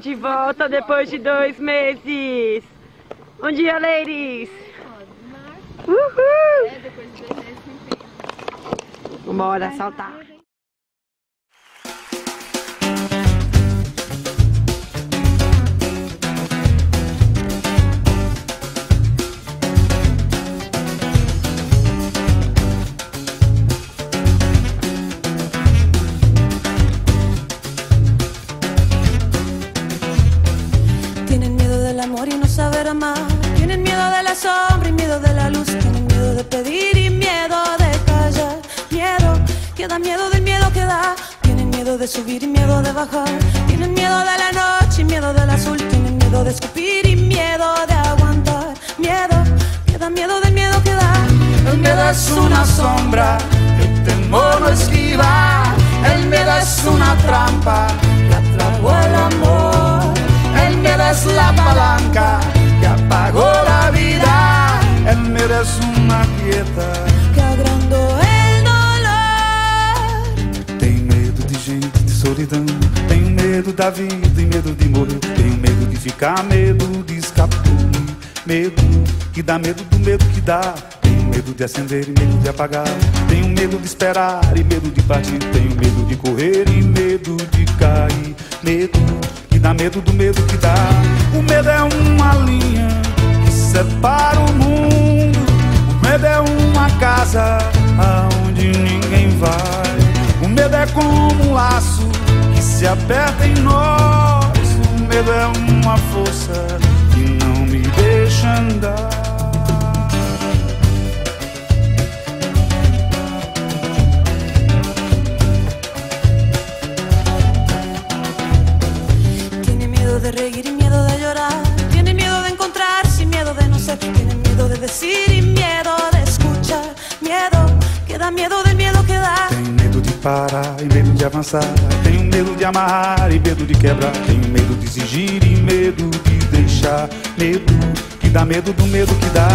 de volta depois de 2 meses. Bom dia, ladies. Uhul. Depois de 2 meses sem tempo. Vambora, saltar. Tienen miedo del amor y no saber amar. Tienen miedo de la sombra y miedo de la luz. Tienen miedo de pedir y miedo de callar. Miedo, que da miedo del miedo que da. Tienen miedo de subir y miedo de bajar. Tienen miedo de la noche y miedo del azul. Tienen miedo de escupir y miedo de aguantar. Miedo, que da miedo del miedo que da. El miedo es una sombra que el temor no esquiva. El miedo es una trampa que atrapó el amor. El miedo es la palanca que apagó la vida. El miedo es uma quieta que agrandou el dolor. Tenho medo de gente, de solidão. Tenho medo da vida e medo de morrer. Tenho medo de ficar, medo de escapulir. Medo que dá medo do medo que dá. Tenho medo de acender e medo de apagar. Tenho medo de esperar e medo de partir. Tenho medo de correr e medo de cair. Medo que dá medo do medo que dá. O medo é uma linha que separa o mundo. O medo é uma casa aonde ninguém vai. O medo é como um laço que se aperta em nós. O medo é uma força que não me deixa andar. De reír y miedo de llorar. Tienen miedo de encontrarse y miedo de no ser. Tienen miedo de decir y miedo de escuchar. Miedo, que da miedo del miedo que da. Tenho medo de parar e medo de avançar. Tenho medo de amarrar e medo de quebrar. Tenho medo de exigir e medo de deixar. Medo que dá medo do medo que dá.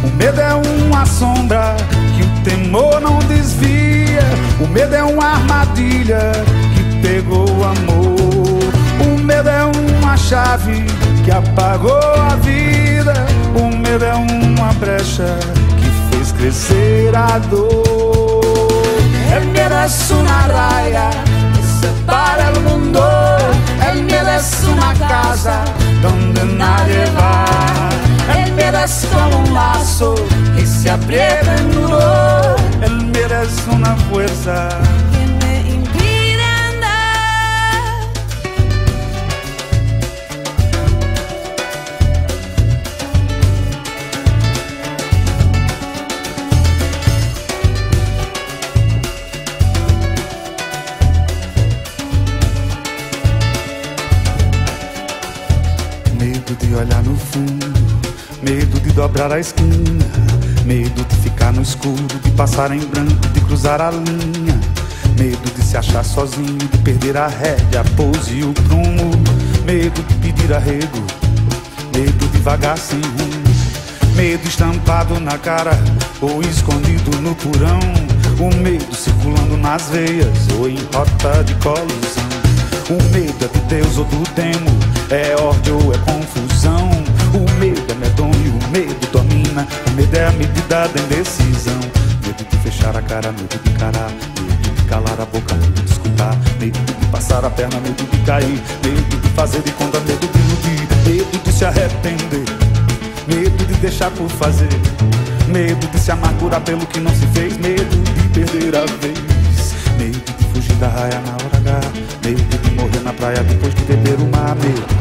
O medo é uma sombra que o temor não desvia. O medo é uma armadilha que pegou o amor. O medo é uma chave que apagou a vida. O medo é uma brecha que fez crescer a dor. El miedo es una raya que separa el mundo. El miedo es una casa donde nadie va. El miedo es como un lazo que se aprieta en nudo. El miedo es una fuerza de olhar no fundo, medo de dobrar a esquina, medo de ficar no escuro, de passar em branco, de cruzar a linha, medo de se achar sozinho, de perder a rédea, a pose e o prumo, medo de pedir arrego, medo de vagar sem rumo, medo estampado na cara ou escondido no porão, o medo circulando nas veias ou em rota de colisão. O medo é de Deus ou do demo, é ódio ou é confusão. O medo é medonho, o medo domina. O medo é a medida da indecisão. Medo de fechar a cara, medo de encarar. Medo de calar a boca, medo de escutar. Medo de passar a perna, medo de cair. Medo de fazer de conta, medo de iludir. Medo de se arrepender, medo de deixar por fazer. Medo de se amargurar pelo que não se fez. Medo de perder a vez. Medo de fugir da raia na hora H. Medo de morrer na praia depois de beber o mar. Medo